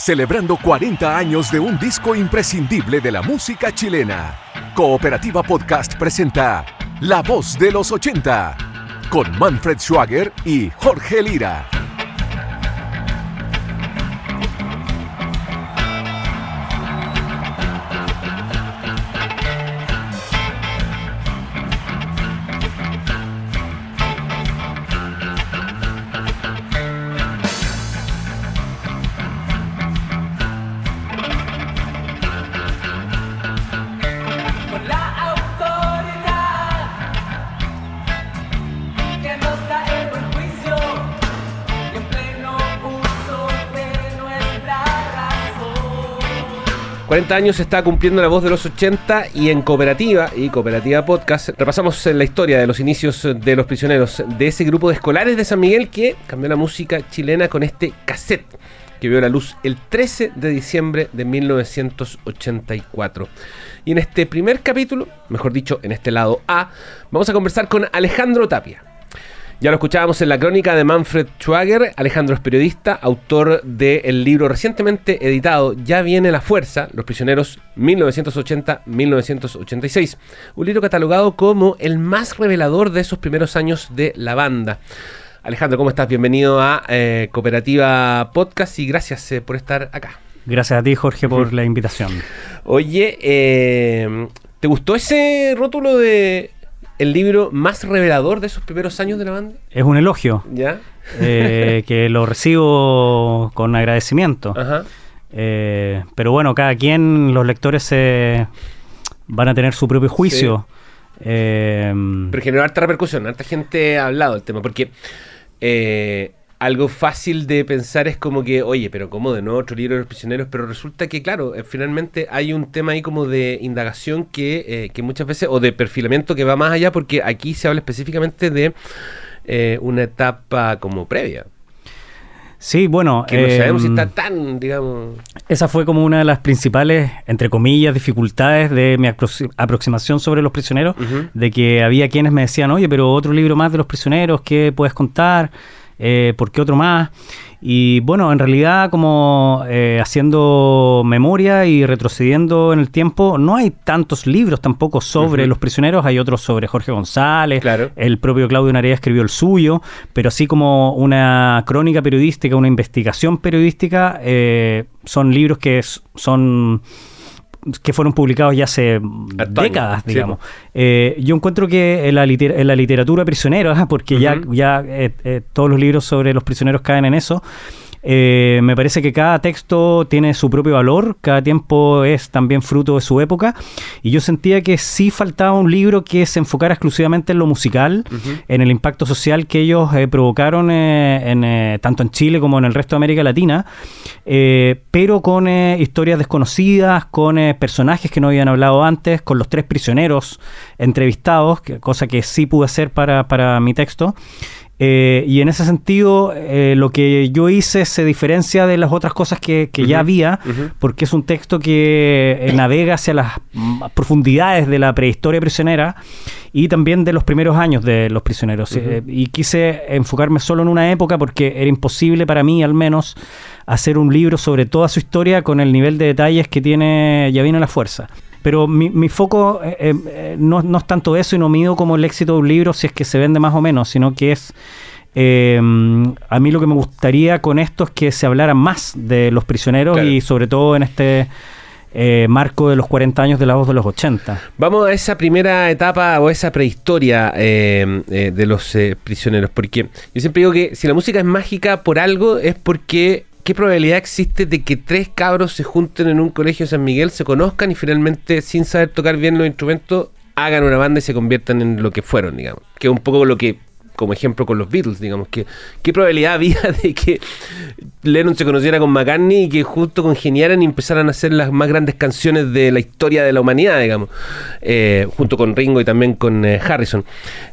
celebrando 40 años de un disco imprescindible de la música chilena. Cooperativa Podcast presenta La Voz de los 80, con Manfred Schwager y Jorge Lira. Que nos da el buen juicio y en pleno uso de nuestra razón. 40 años se está cumpliendo La Voz de los 80 y en Cooperativa y Cooperativa Podcast repasamos la historia de los inicios de Los Prisioneros, de ese grupo de escolares de San Miguel que cambió la música chilena con este cassette que vio la luz el 13 de diciembre de 1984. Y en este primer capítulo, mejor dicho, en este lado A, vamos a conversar con Alejandro Tapia. Ya lo escuchábamos en la crónica de Manfred Schwager. Alejandro es periodista, autor del libro recientemente editado Ya viene la fuerza, Los Prisioneros 1980-1986. Un libro catalogado como el más revelador de esos primeros años de la banda. Alejandro, ¿cómo estás? Bienvenido a Cooperativa Podcast y gracias por estar acá. Gracias a ti, Jorge, por la invitación. Oye, ¿te gustó ese rótulo de el libro más revelador de esos primeros años de la banda? Es un elogio. ¿Ya? Que lo recibo con agradecimiento. Ajá. Pero bueno, cada quien, los lectores van a tener su propio juicio. Sí. Pero generó harta repercusión, harta gente ha hablado del tema, porque algo fácil de pensar es como que, oye, pero ¿cómo de nuevo otro libro de Los Prisioneros? Pero resulta que, claro, finalmente hay un tema ahí como de indagación que muchas veces, o de perfilamiento que va más allá, porque aquí se habla específicamente de una etapa como previa. Sí, bueno... Que no sabemos si está tan, digamos... Esa fue como una de las principales, entre comillas, dificultades de mi aproximación sobre Los Prisioneros, de que había quienes me decían, oye, pero otro libro más de Los Prisioneros, ¿qué puedes contar? ¿Por qué otro más? Y bueno, en realidad como haciendo memoria y retrocediendo en el tiempo, no hay tantos libros tampoco sobre Los Prisioneros, hay otros sobre Jorge González, claro. El propio Claudio Narea escribió el suyo, pero así como una crónica periodística, una investigación periodística, son libros que fueron publicados ya hace décadas, digamos. Sí. Yo encuentro que en la literatura prisionera, porque ya todos los libros sobre los prisioneros caen en eso, me parece que cada texto tiene su propio valor, cada tiempo es también fruto de su época, y yo sentía que sí faltaba un libro que se enfocara exclusivamente en lo musical, en el impacto social que ellos provocaron tanto en Chile como en el resto de América Latina, pero con historias desconocidas, con personajes que no habían hablado antes, con los 3 prisioneros entrevistados, cosa que sí pude hacer para mi texto. Y en ese sentido, lo que yo hice se diferencia de las otras cosas que ya había, porque es un texto que navega hacia las profundidades de la prehistoria prisionera y también de los primeros años de los prisioneros. Y quise enfocarme solo en una época porque era imposible para mí, al menos, hacer un libro sobre toda su historia con el nivel de detalles que tiene Ya viene la fuerza. Pero mi foco no es tanto eso y no mido como el éxito de un libro si es que se vende más o menos, sino que es... a mí lo que me gustaría con esto es que se hablara más de Los Prisioneros, claro. Y sobre todo en este marco de los 40 años de La Voz de los 80. Vamos a esa primera etapa o esa prehistoria de Los Prisioneros, porque yo siempre digo que si la música es mágica por algo es porque... ¿Qué probabilidad existe de que 3 cabros se junten en un colegio de San Miguel, se conozcan y finalmente, sin saber tocar bien los instrumentos, hagan una banda y se conviertan en lo que fueron, digamos? Que es un poco lo que, como ejemplo con los Beatles, digamos, que ¿qué probabilidad había de que Lennon se conociera con McCartney y que justo congeniaran y empezaran a hacer las más grandes canciones de la historia de la humanidad, digamos, junto con Ringo y también con Harrison?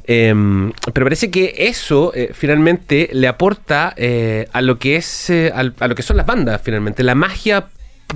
Pero parece que eso finalmente le aporta a lo que es a lo que son las bandas, finalmente, la magia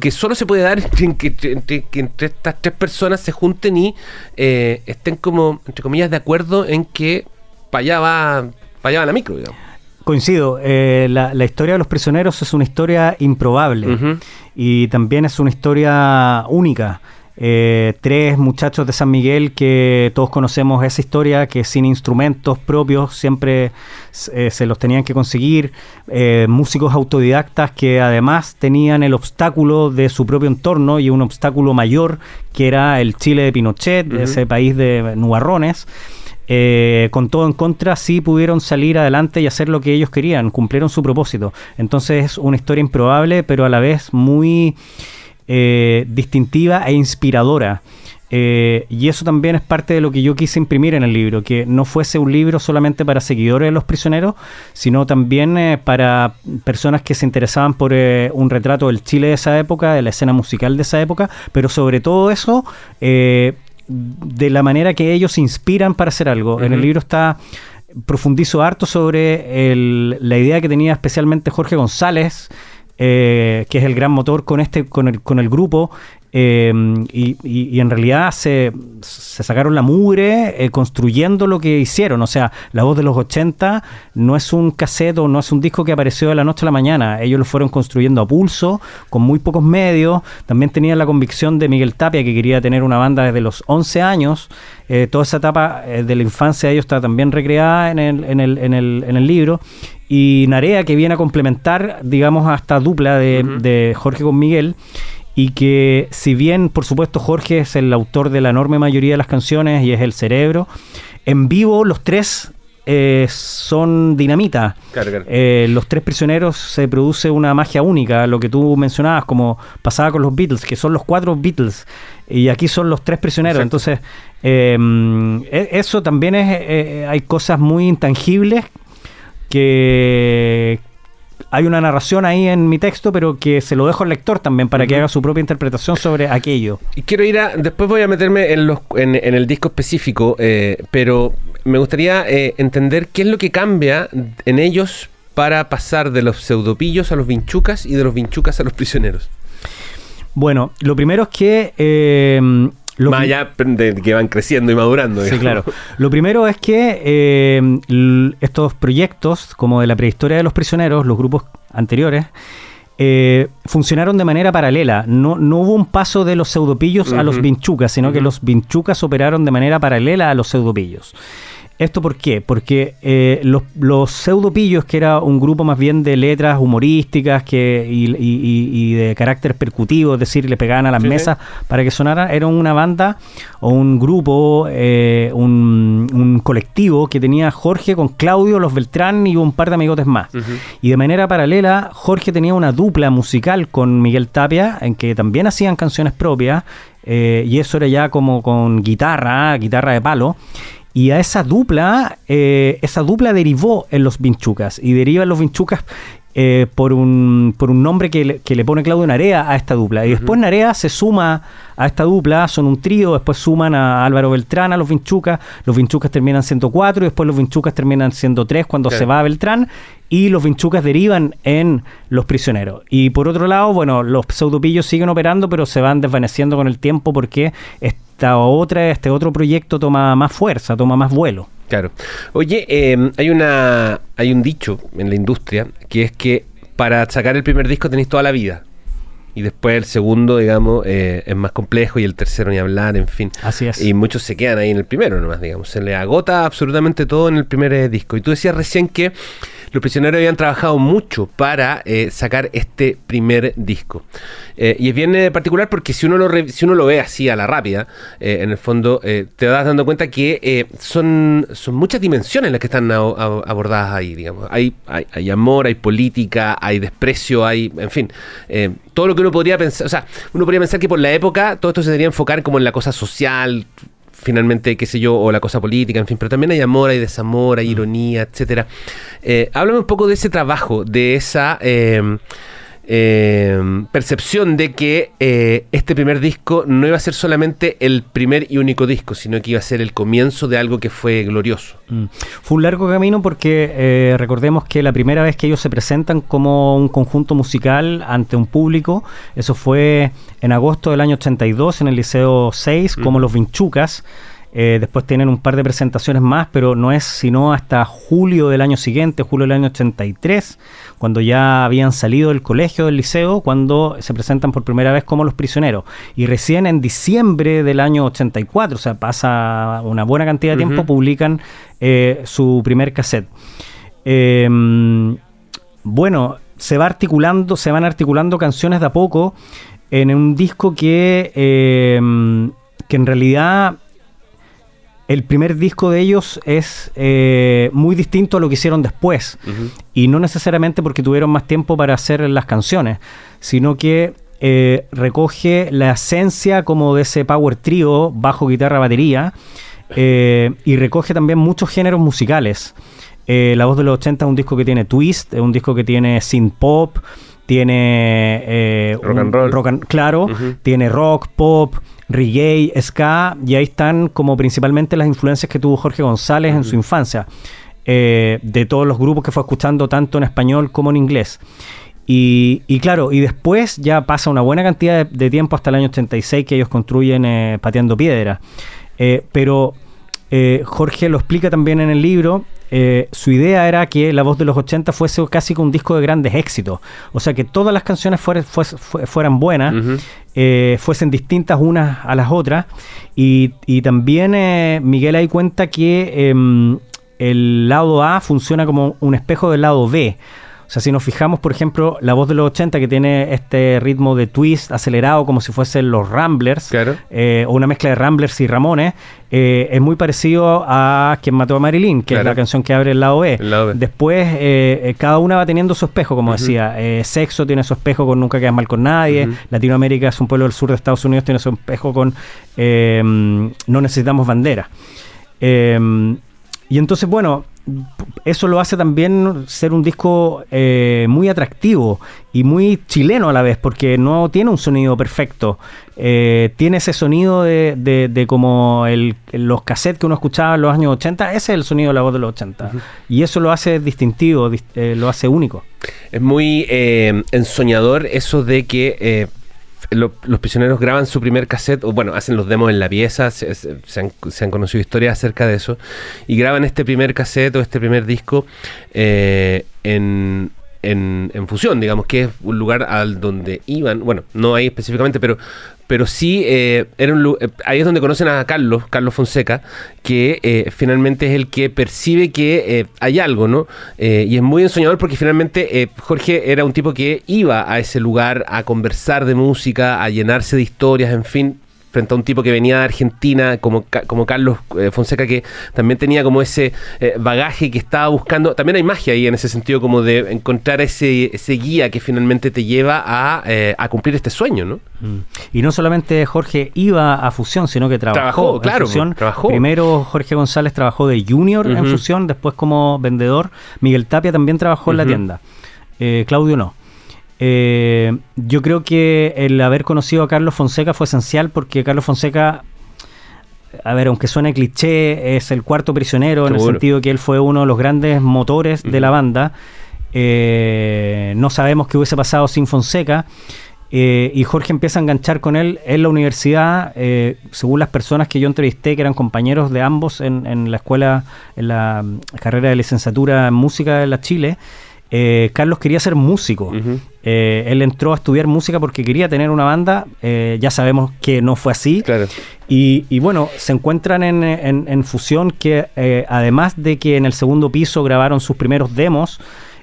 que solo se puede dar entre estas 3 personas se junten y estén como, entre comillas, de acuerdo en que para allá va la micro, digamos. Coincido, la historia de los prisioneros es una historia improbable y también es una historia única. 3 muchachos de San Miguel que todos conocemos esa historia, que sin instrumentos propios siempre se los tenían que conseguir, músicos autodidactas que además tenían el obstáculo de su propio entorno y un obstáculo mayor que era el Chile de Pinochet, ese país de nubarrones. Con todo en contra, sí pudieron salir adelante y hacer lo que ellos querían, cumplieron su propósito. Entonces es una historia improbable, pero a la vez muy distintiva e inspiradora. Y eso también es parte de lo que yo quise imprimir en el libro, que no fuese un libro solamente para seguidores de los prisioneros, sino también para personas que se interesaban por un retrato del Chile de esa época, de la escena musical de esa época, pero sobre todo eso, de la manera que ellos se inspiran para hacer algo. En el libro profundizo harto sobre la idea que tenía especialmente Jorge González, que es el gran motor con el grupo, y en realidad se sacaron la mugre construyendo lo que hicieron. O sea, La Voz de los 80 no es un cassette o no es un disco que apareció de la noche a la mañana. Ellos lo fueron construyendo a pulso, con muy pocos medios. También tenían la convicción de Miguel Tapia, que quería tener una banda desde los 11 años. Toda esa etapa de la infancia de ellos está también recreada en el libro. Y Narea, que viene a complementar, digamos, a esta dupla de Jorge con Miguel, y que si bien, por supuesto, Jorge es el autor de la enorme mayoría de las canciones y es el cerebro, en vivo los 3 son dinamita. Los 3 prisioneros se produce una magia única, lo que tú mencionabas, como pasaba con los Beatles, que son los 4 Beatles, y aquí son los 3 prisioneros. Exacto. Entonces, eso también hay cosas muy intangibles que hay una narración ahí en mi texto, pero que se lo dejo al lector también para que haga su propia interpretación sobre aquello. Y quiero después voy a meterme en el disco específico, pero me gustaría entender qué es lo que cambia en ellos para pasar de los pseudopillos a los vinchucas y de los vinchucas a los prisioneros. Bueno, lo primero es que más allá de que van creciendo y madurando. Sí, claro. Lo primero es que estos proyectos, como de la prehistoria de los prisioneros, los grupos anteriores, funcionaron de manera paralela. No hubo un paso de los pseudopillos a los vinchucas, sino que los vinchucas operaron de manera paralela a los pseudopillos. ¿Esto por qué? Porque los pseudopillos, que era un grupo más bien de letras humorísticas y de carácter percutivo, es decir, le pegaban a las mesas para que sonaran, era una banda o un grupo, un colectivo que tenía Jorge con Claudio, los Beltrán y un par de amigotes más. Y de manera paralela, Jorge tenía una dupla musical con Miguel Tapia, en que también hacían canciones propias, y eso era ya como con guitarra de palo. Y a esa dupla derivó en los vinchucas, y deriva en los vinchucas por un nombre que le pone Claudio Narea a esta dupla. Y después Narea se suma a esta dupla, son un trío, después suman a Álvaro Beltrán, a los vinchucas terminan siendo 4, y después los vinchucas terminan siendo 3 cuando se va a Beltrán, y los vinchucas derivan en los prisioneros. Y por otro lado, bueno, los pseudopillos siguen operando, pero se van desvaneciendo con el tiempo porque este otro proyecto toma más fuerza, toma más vuelo. Claro. Oye, hay un dicho en la industria que es que para sacar el primer disco tenéis toda la vida. Y después el segundo, digamos, es más complejo, y el tercero ni hablar, en fin. Así es. Y muchos se quedan ahí en el primero nomás, digamos. Se les agota absolutamente todo en el primer disco. Y tú decías recién que los prisioneros habían trabajado mucho para sacar este primer disco. Y es bien particular porque si uno lo ve así a la rápida, en el fondo te vas dando cuenta que son muchas dimensiones las que están abordadas ahí, digamos. Hay amor, hay política, hay desprecio, en fin, todo lo que uno podría pensar. O sea, uno podría pensar que por la época todo esto se debería enfocar como en la cosa social, finalmente, qué sé yo, o la cosa política, en fin, pero también hay amor, hay desamor, hay ironía, etcétera. Háblame un poco de ese trabajo, de esa percepción de que este primer disco no iba a ser solamente el primer y único disco, sino que iba a ser el comienzo de algo que fue glorioso. Fue un largo camino porque recordemos que la primera vez que ellos se presentan como un conjunto musical ante un público, eso fue en agosto del año 82 en el Liceo 6, como los Vinchucas. Después tienen un par de presentaciones más, pero no es sino hasta julio del año siguiente, julio del año 83, cuando ya habían salido del colegio, del liceo, cuando se presentan por primera vez como Los Prisioneros. Y recién en diciembre del año 84, o sea, pasa una buena cantidad de tiempo, publican su primer cassette. Bueno, se van articulando canciones de a poco en un disco que en realidad el primer disco de ellos es muy distinto a lo que hicieron después. Y no necesariamente porque tuvieron más tiempo para hacer las canciones, sino que recoge la esencia como de ese power trio, bajo, guitarra, batería, y recoge también muchos géneros musicales. La Voz de los 80 es un disco que tiene twist, es un disco que tiene synth pop, tiene rock and roll, claro, tiene rock, pop, reggae, ska, y ahí están como principalmente las influencias que tuvo Jorge González en su infancia, de todos los grupos que fue escuchando tanto en español como en inglés. Y claro, y después ya pasa una buena cantidad de tiempo hasta el año 86 que ellos construyen Pateando Piedra. Pero Jorge lo explica también en el libro. Su idea era que La Voz de los 80 fuese casi como un disco de grandes éxitos. O sea, que todas las canciones fueran buenas, fuesen distintas unas a las otras. Y también Miguel ahí cuenta que el lado A funciona como un espejo del lado B. O sea, si nos fijamos, por ejemplo, La Voz de los 80, que tiene este ritmo de twist acelerado como si fuesen los Ramblers, claro, o una mezcla de Ramblers y Ramones, es muy parecido a Quien Mató a Marilyn, que claro, es la canción que abre el lado B. B. Después, cada una va teniendo su espejo, como decía. Sexo tiene su espejo con Nunca Quedas Mal con Nadie. Latinoamérica es un pueblo del sur de Estados Unidos, tiene su espejo con No Necesitamos Bandera. Y entonces, bueno, eso lo hace también ser un disco muy atractivo y muy chileno a la vez, porque no tiene un sonido perfecto. Tiene ese sonido de como los cassettes que uno escuchaba en los años 80. Ese es el sonido de La Voz de los 80. Y eso lo hace distintivo, lo hace único. Es muy ensoñador eso de que los Prisioneros graban su primer cassette, o bueno, hacen los demos en la pieza, se han conocido historias acerca de eso, y graban este primer cassette o este primer disco en Fusión, digamos, que es un lugar al donde iban, bueno, no ahí específicamente, pero sí era ahí es donde conocen a Carlos Fonseca, que finalmente es el que percibe que hay algo, ¿no? Y es muy ensoñador porque finalmente Jorge era un tipo que iba a ese lugar a conversar de música, a llenarse de historias, en fin, frente a un tipo que venía de Argentina como Carlos Fonseca, que también tenía como ese bagaje que estaba buscando. También hay magia ahí en ese sentido, como de encontrar ese guía que finalmente te lleva a cumplir este sueño, ¿no? Y no solamente Jorge iba a Fusión, sino que trabajó en Fusión. Primero Jorge González trabajó de junior en Fusión, después como vendedor. Miguel Tapia también trabajó en la tienda. Claudio no. Yo creo que el haber conocido a Carlos Fonseca fue esencial, porque Carlos Fonseca, a ver, aunque suene cliché, es el cuarto prisionero. Seguro. En el sentido que él fue uno de los grandes motores de la banda. No sabemos qué hubiese pasado sin Fonseca. Y Jorge empieza a enganchar con él en la universidad, según las personas que yo entrevisté, que eran compañeros de ambos en la escuela, en la carrera de licenciatura en música de la Chile. Carlos quería ser músico. Él entró a estudiar música porque quería tener una banda. Ya sabemos que no fue así. Claro. Y bueno, se encuentran en Fusión, que además de que en el segundo piso grabaron sus primeros demos,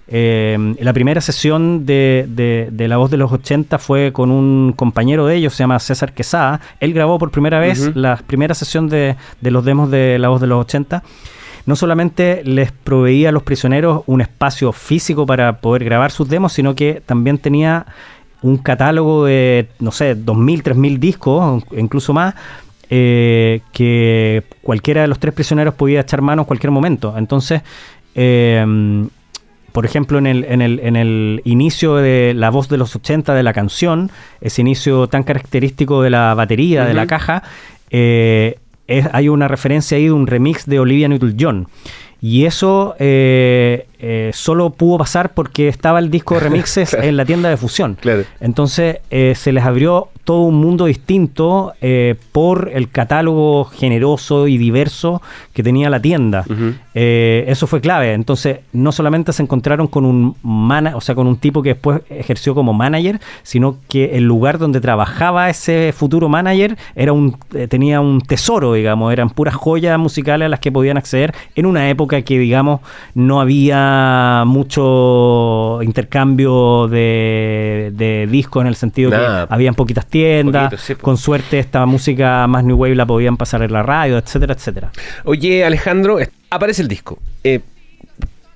la primera sesión de La Voz de los 80 fue con un compañero de ellos, se llama César Quesada. Él grabó por primera vez la primera sesión de los demos de La Voz de los 80. No solamente les proveía a los prisioneros un espacio físico para poder grabar sus demos, sino que también tenía un catálogo de, no sé, 2.000, 3.000 discos, incluso más, que cualquiera de los tres prisioneros podía echar mano en cualquier momento. Entonces, por ejemplo, en el inicio de La Voz de los 80 de la canción, ese inicio tan característico de la batería, de la caja, hay una referencia ahí de un remix de Olivia Newton-John. Y eso solo pudo pasar porque estaba el disco de remixes en la tienda de Fusión. Claro. Entonces se les abrió todo un mundo distinto por el catálogo generoso y diverso que tenía la tienda. Ujú. Eso fue clave. Entonces no solamente se encontraron con con un tipo que después ejerció como manager, sino que el lugar donde trabajaba ese futuro manager tenía un tesoro, digamos, eran puras joyas musicales a las que podían acceder en una época que, digamos, no había mucho intercambio de discos, en el sentido Nada. que habían poquitas tiendas, Poquito, sí, po. con suerte esta música más new wave la podían pasar en la radio, etcétera, etcétera. Oye, Alejandro, aparece el disco.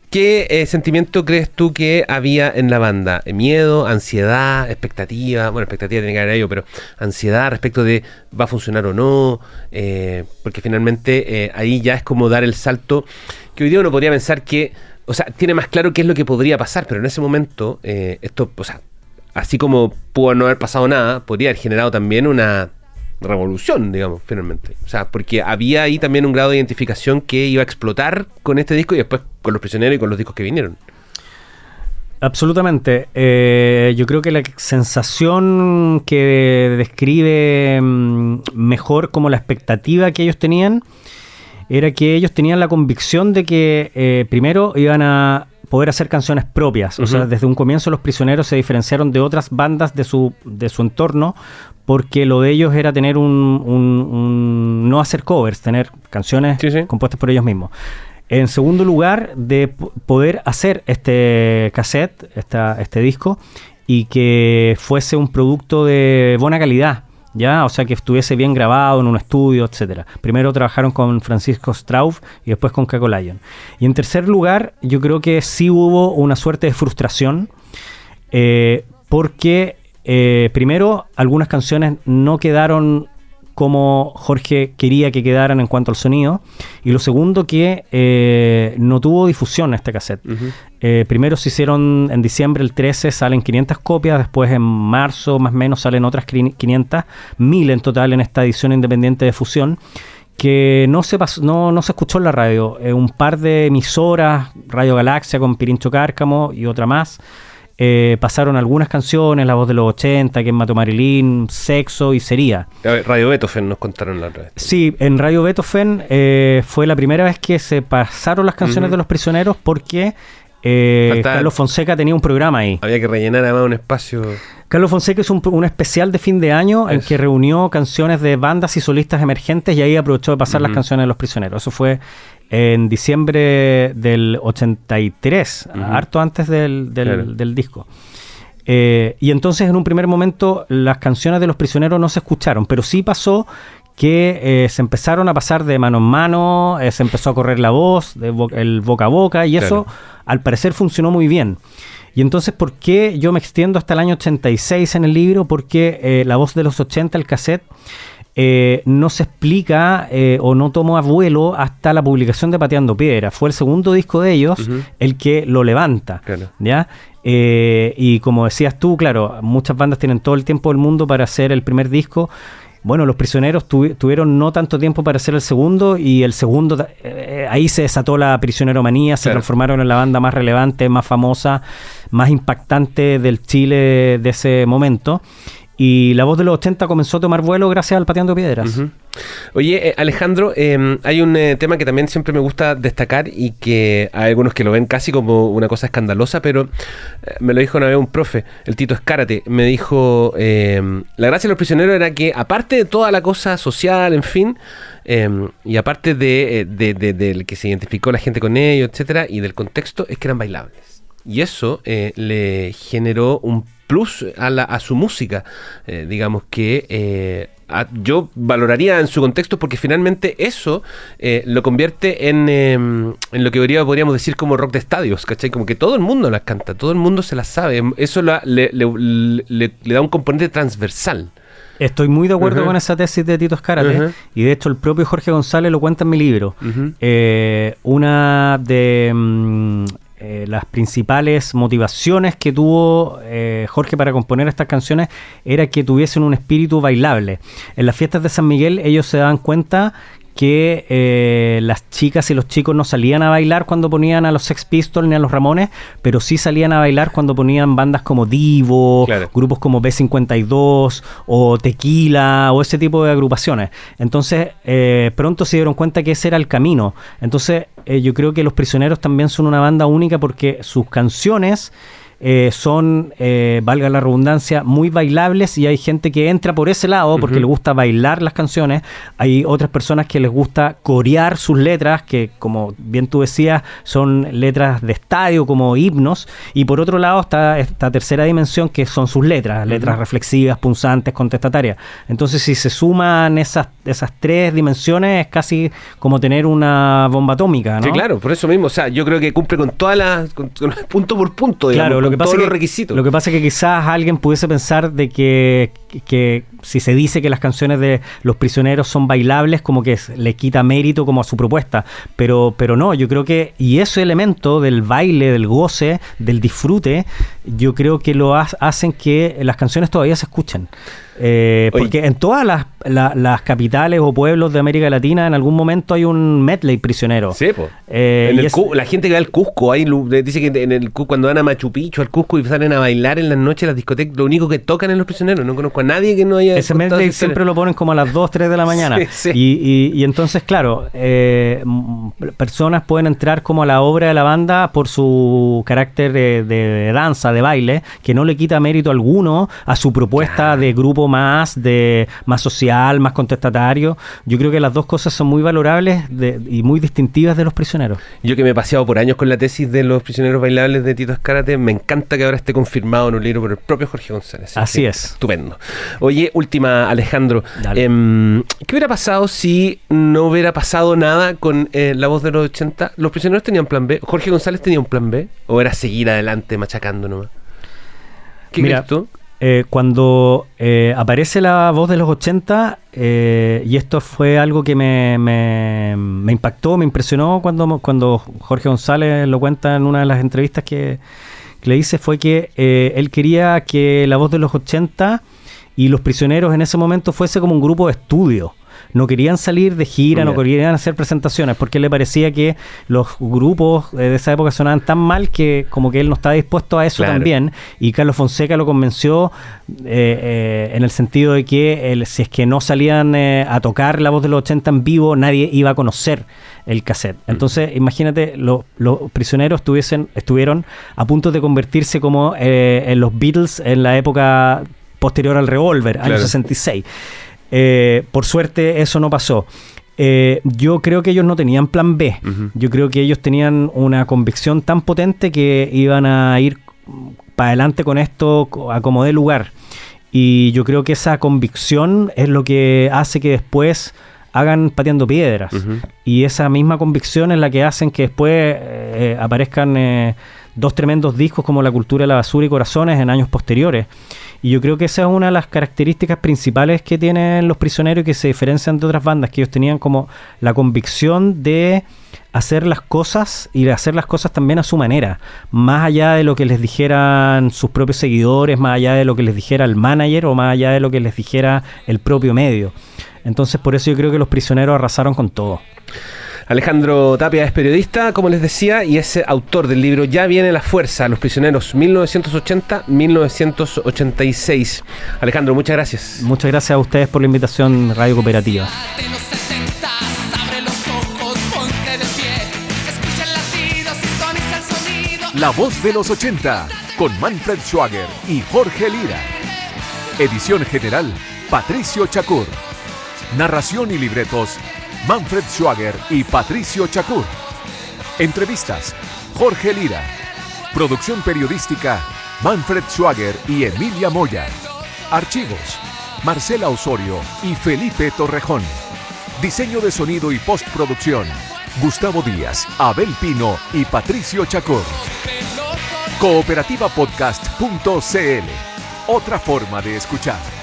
¿Qué sentimiento crees tú que había en la banda? ¿Miedo, ansiedad, expectativa? Bueno, expectativa tiene que haber ello, pero ansiedad respecto de va a funcionar o no, porque finalmente ahí ya es como dar el salto que hoy día uno podría pensar que, o sea, tiene más claro qué es lo que podría pasar, pero en ese momento esto, o sea, así como pudo no haber pasado nada, podría haber generado también una revolución, digamos, finalmente. O sea, porque había ahí también un grado de identificación que iba a explotar con este disco y después con Los Prisioneros y con los discos que vinieron. Absolutamente. Yo creo que la sensación que describe mejor como la expectativa que ellos tenían era que ellos tenían la convicción de que primero iban a poder hacer canciones propias. O sea, desde un comienzo Los Prisioneros se diferenciaron de otras bandas de su entorno, porque lo de ellos era tener no hacer covers, tener canciones compuestas por ellos mismos. En segundo lugar, de poder hacer este cassette, este disco, y que fuese un producto de buena calidad, ¿ya? O sea, que estuviese bien grabado en un estudio, etcétera. Primero trabajaron con Francisco Straub y después con Caco Lion. Y en tercer lugar, yo creo que sí hubo una suerte de frustración, porque primero, algunas canciones no quedaron como Jorge quería que quedaran en cuanto al sonido, y lo segundo, que no tuvo difusión este cassette. Primero se hicieron en diciembre, el 13 salen 500 copias, después en marzo más o menos salen otras 500, 1000 en total en esta edición independiente de Fusión, que no se escuchó en la radio. Un par de emisoras, Radio Galaxia con Pirincho Cárcamo y otra más, pasaron algunas canciones, La Voz de los 80, Quien Mató a Marilyn, Sexo y Sería. Radio Beethoven nos contaron la otra vez. Sí, en Radio Beethoven fue la primera vez que se pasaron las canciones de Los Prisioneros, porque Carlos Fonseca tenía un programa ahí. Había que rellenar además un espacio. Carlos Fonseca hizo un especial de fin de año en que reunió canciones de bandas y solistas emergentes, y ahí aprovechó de pasar las canciones de Los Prisioneros. Eso fue en diciembre del 83, harto antes del disco. Y entonces en un primer momento las canciones de Los Prisioneros no se escucharon, pero sí pasó que se empezaron a pasar de mano en mano, se empezó a correr la voz, el boca a boca, y eso al parecer funcionó muy bien. Y entonces, ¿por qué yo me extiendo hasta el año 86 en el libro? Porque La Voz de los 80, el cassette, no se explica o no tomó abuelo hasta la publicación de Pateando Piedra. Fue el segundo disco de ellos el que lo levanta, ¿ya? Y como decías tú, claro, muchas bandas tienen todo el tiempo del mundo para hacer el primer disco. Bueno, Los Prisioneros tuvieron no tanto tiempo para hacer el segundo, y el segundo, ahí se desató la prisioneromanía, se transformaron en la banda más relevante, más famosa, más impactante del Chile de ese momento. Y La Voz de los 80 comenzó a tomar vuelo gracias al Pateando Piedras. Oye, Alejandro, hay un tema que también siempre me gusta destacar, y que hay algunos que lo ven casi como una cosa escandalosa, pero me lo dijo una vez un profe, el Tito Escárate, me dijo, la gracia de Los Prisioneros era que, aparte de toda la cosa social, en fin, y aparte del que se identificó la gente con ellos, etcétera, y del contexto, es que eran bailables. Y eso le generó un plus a su música, digamos que yo valoraría en su contexto, porque finalmente eso lo convierte en lo que podríamos decir como rock de estadios, ¿cachai? Como que todo el mundo las canta, todo el mundo se las sabe, eso le da un componente transversal. Estoy muy de acuerdo con esa tesis de Tito Escárate, y de hecho el propio Jorge González lo cuenta en mi libro. Una de las principales motivaciones que tuvo Jorge para componer estas canciones era que tuviesen un espíritu bailable. En las fiestas de San Miguel ellos se daban cuenta que las chicas y los chicos no salían a bailar cuando ponían a los Sex Pistols ni a los Ramones, pero sí salían a bailar cuando ponían bandas como Divo, claro, grupos como B52 o Tequila o ese tipo de agrupaciones. Entonces pronto se dieron cuenta que ese era el camino. Entonces yo creo que Los Prisioneros también son una banda única porque sus canciones son, valga la redundancia, muy bailables, y hay gente que entra por ese lado porque le gusta bailar las canciones. Hay otras personas que les gusta corear sus letras, que como bien tú decías, son letras de estadio, como himnos. Y por otro lado está esta tercera dimensión, que son sus letras reflexivas, punzantes, contestatarias. Entonces, si se suman esas tres dimensiones, es casi como tener una bomba atómica, ¿no? Sí, claro, por eso mismo. O sea, yo creo que cumple con todas las, punto por punto, digamos, claro, con todos los requisitos. Lo que pasa es que quizás alguien pudiese pensar de que si se dice que las canciones de Los Prisioneros son bailables, como que le quita mérito como a su propuesta, pero no, yo creo que, y ese elemento del baile, del goce, del disfrute, yo creo que lo hacen que las canciones todavía se escuchen. Porque en todas las capitales o pueblos de América Latina en algún momento hay un medley prisionero. Sí, pues. La gente que va al Cusco, dice que en el cuando van a Machu Picchu, al Cusco, y salen a bailar en las noches, las discotecas, lo único que tocan es Los Prisioneros. No conozco a nadie que no haya... Ese medley siempre lo ponen como a las 2, 3 de la mañana. Sí. Y entonces, claro, personas pueden entrar como a la obra de la banda por su carácter de danza, de baile, que no le quita mérito alguno a su propuesta de grupo más social, más contestatario. Yo creo que las dos cosas son muy valorables y muy distintivas de Los Prisioneros. Yo que me he paseado por años con la tesis de Los Prisioneros Bailables de Tito Azcárate, me encanta que ahora esté confirmado en un libro por el propio Jorge González. Así es. Estupendo. Oye, última, Alejandro. ¿Qué hubiera pasado si no hubiera pasado nada con La Voz de los 80? ¿Los Prisioneros tenían plan B? ¿Jorge González tenía un plan B? ¿O era seguir adelante machacando nomás? ¿Qué crees tú? Cuando aparece La Voz de los 80, y esto fue algo que me impactó, me impresionó cuando Jorge González lo cuenta en una de las entrevistas que le hice, fue que él quería que La Voz de los 80 y Los Prisioneros en ese momento fuese como un grupo de estudio. No querían salir de gira, no querían hacer presentaciones, porque le parecía que los grupos de esa época sonaban tan mal que como que él no estaba dispuesto a eso. Claro. También. Y Carlos Fonseca lo convenció en el sentido de que si es que no salían a tocar La Voz de los 80 en vivo, nadie iba a conocer el cassette. Entonces, imagínate, los Prisioneros estuvieron a punto de convertirse como en los Beatles en la época posterior al Revolver, año 66. Por suerte eso no pasó. Yo creo que ellos no tenían plan B. Yo creo que ellos tenían una convicción tan potente que iban a ir para adelante con esto a como dé lugar. Y yo creo que esa convicción es lo que hace que después hagan Pateando Piedras. Y esa misma convicción es la que hacen que después aparezcan dos tremendos discos como La Cultura de la Basura y Corazones en años posteriores. Y yo creo que esa es una de las características principales que tienen Los Prisioneros y que se diferencian de otras bandas, que ellos tenían como la convicción de hacer las cosas y de hacer las cosas también a su manera, más allá de lo que les dijeran sus propios seguidores, más allá de lo que les dijera el manager o más allá de lo que les dijera el propio medio. Entonces por eso yo creo que Los Prisioneros arrasaron con todo. Alejandro Tapia es periodista, como les decía, y es autor del libro Ya viene la fuerza, Los Prisioneros 1980-1986. Alejandro, muchas gracias. Muchas gracias a ustedes por la invitación, Radio Cooperativa. La Voz de los 80, con Manfred Schwager y Jorge Lira. Edición general, Patricio Chacur. Narración y libretos, Manfred Schwager y Patricio Chacur. Entrevistas, Jorge Lira. Producción periodística, Manfred Schwager y Emilia Moya. Archivos, Marcela Osorio y Felipe Torrejón. Diseño de sonido y postproducción, Gustavo Díaz, Abel Pino y Patricio Chacur. Cooperativapodcast.cl. Otra forma de escuchar.